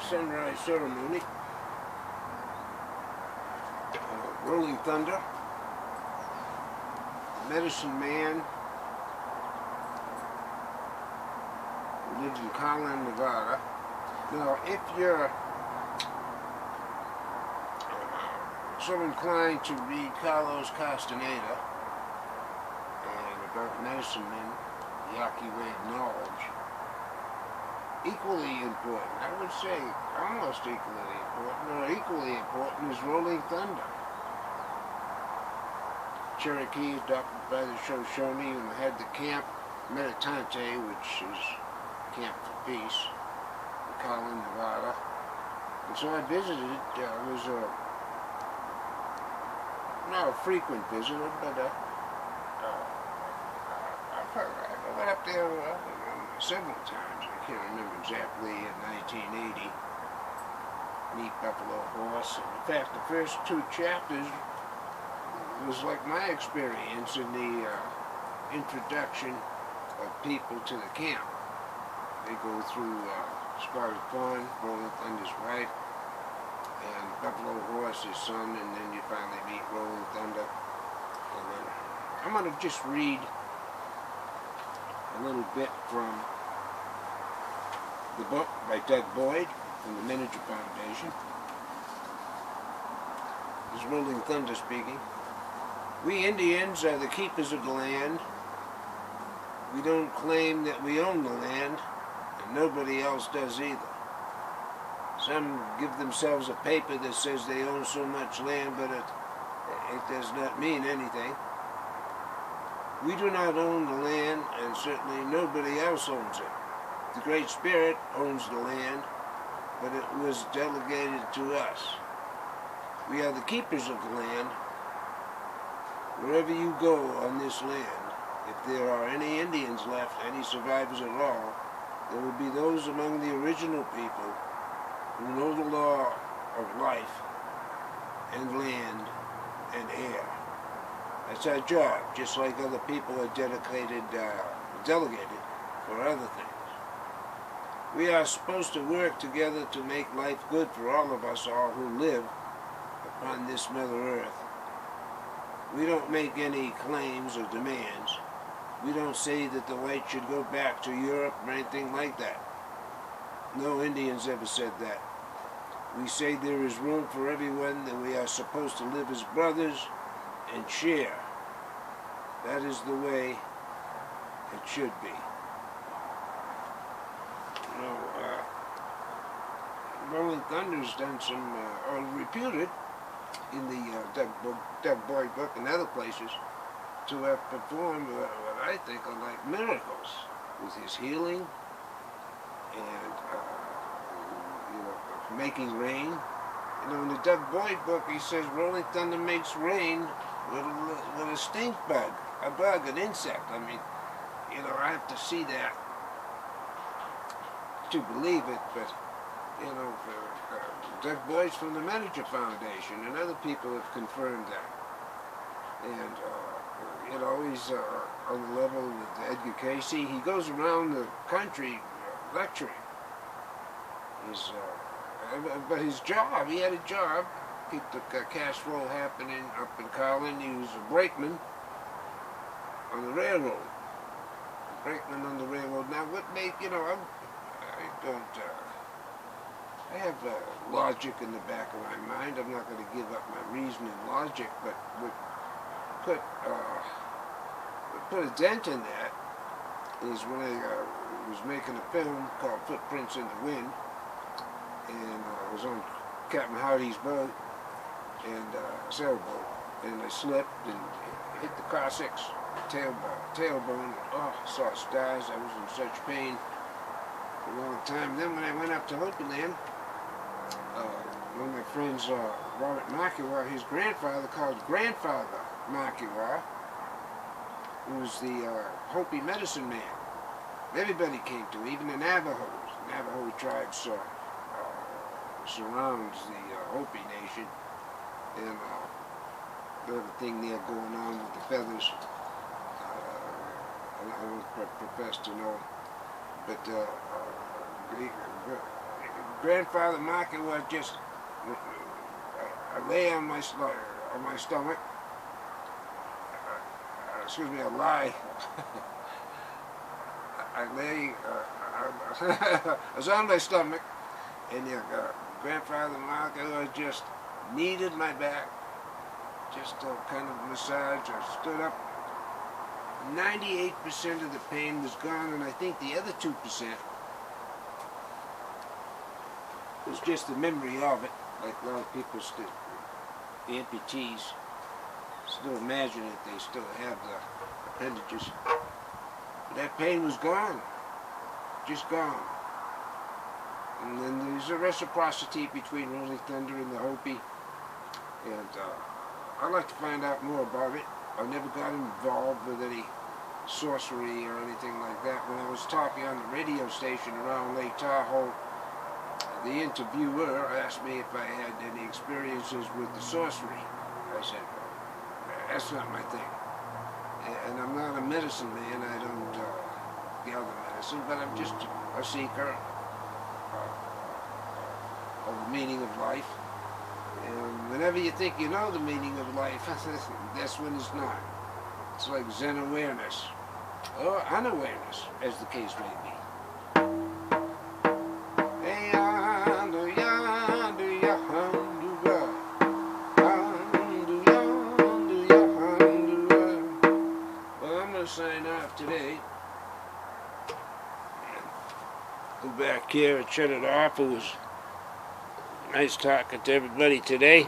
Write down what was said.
Sunrise ceremony, Rolling Thunder, Medicine Man, who lives in Carlin, Nevada. Now, if you're so inclined to read Carlos Castaneda and about medicine men, the Yaqui way of knowledge, equally important, I would say almost equally important, or equally important, is Rolling Thunder. Cherokee, adopted by the Shoshone, and had the camp Meditante, which is Camp for Peace, in Carlin, Nevada. And so I visited. I was not a frequent visitor, but I went up there several times. I can't remember exactly, in 1980, meet Buffalo Horse. And in fact, the first 2 chapters was like my experience in the introduction of people to the camp. They go through Spotted Fawn, Rolling Thunder's wife, and Buffalo Horse, his son, and then you finally meet Rolling Thunder. And then I'm going to just read a little bit from the book by Doug Boyd from the Miniature Foundation. This is Rolling Thunder speaking. We Indians are the keepers of the land. We don't claim that we own the land, and nobody else does either. Some give themselves a paper that says they own so much land, but it does not mean anything. We do not own the land, and certainly nobody else owns it. The Great Spirit owns the land, but it was delegated to us. We are the keepers of the land. Wherever you go on this land, if there are any Indians left, any survivors at all, there will be those among the original people who know the law of life and land and air. That's our job, just like other people are delegated for other things. We are supposed to work together to make life good for all of us, all who live upon this Mother Earth. We don't make any claims or demands. We don't say that the whites should go back to Europe or anything like that. No Indians ever said that. We say there is room for everyone, that we are supposed to live as brothers and share. That is the way it should be. You know, Rolling Thunder's done some, or reputed in the Doug Boyd book and other places, to have performed what I think are like miracles with his healing and making rain. You know, in the Doug Boyd book, he says Rolling Thunder makes rain with a stink bug, an insect. I mean, you know, I have to see that to believe it, but, you know, Doug Boyd's from the Miniature Foundation, and other people have confirmed that. And, you know, he's on the level with Edgar Casey. He goes around the country lecturing. But his job, he had a job, keep the cash flow happening up in Carlin. He was a brakeman on the railroad. Now, what made, you know, I have logic in the back of my mind. I'm not going to give up my reason and logic, but what put a dent in that is when I was making a film called Footprints in the Wind, and I was on Captain Hardy's boat, and sailboat, and I slipped and hit the car 6 tailbone. Oh, I saw stars. I was in such pain for a long time. Then when I went up to Hopi Land, one of my friends, Robert Makiwa, his grandfather, called Grandfather Makiwa, who was the Hopi medicine man. Everybody came to, even the Navajos. Navajo tribes surrounds the Hopi nation, and they have a thing there going on with the feathers. I don't profess to know, but Grandfather Market was just, I lay on my stomach, excuse me, I lie. I was on my stomach, and Grandfather Market just kneaded my back, just kind of massage. I stood up. 98% of the pain was gone, and I think the other 2% was just the memory of it. Like a lot of people still, the amputees, still imagine it, they still have the appendages. But that pain was gone, just gone. And then there's a reciprocity between Rolling Thunder and the Hopi, and I'd like to find out more about it. I never got involved with any sorcery or anything like that. When I was talking on the radio station around Lake Tahoe, the interviewer asked me if I had any experiences with the sorcery. I said, that's not my thing. And I'm not a medicine man. I don't gather medicine, but I'm just a seeker of the meaning of life. And whenever you think you know the meaning of life, that's when it's not. It's like Zen awareness, or unawareness, as the case may be. Well, I'm going to sign off today. Go back here and shut it off. It was nice talking to everybody today.